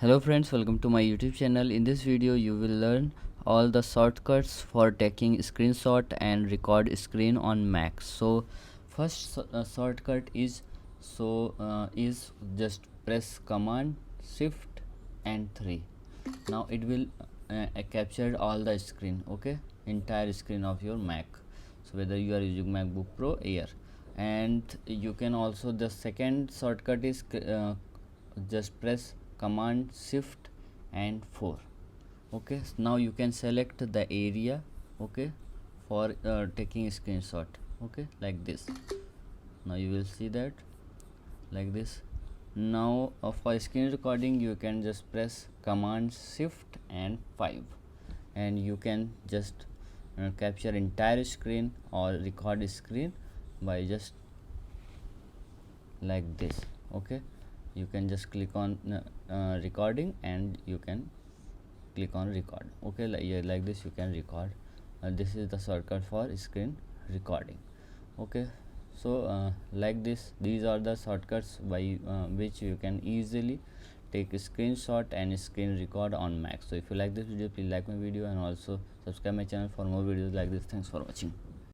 Hello friends, welcome to my YouTube channel. In this video you will learn all the shortcuts for taking screenshot and record screen on Mac. So first shortcut is just press command shift and 3. Now it will capture all the screen, okay, entire screen of your Mac. So whether you are using MacBook Pro Air, and you can also, the second shortcut is just press command shift and 4. Okay, so now you can select the area, okay, for taking screenshot, okay, like this. Now you will see that like this. Now for screen recording you can just press command shift and 5, and you can just capture entire screen or record screen by just like this. Okay, you can just click on recording and you can click on record. Okay, like this you can record. This is the shortcut for screen recording. Okay, so like this, these are the shortcuts by which you can easily take a screenshot and screen record on Mac. So if you like this video, please like my video and also subscribe my channel for more videos like this. Thanks for watching.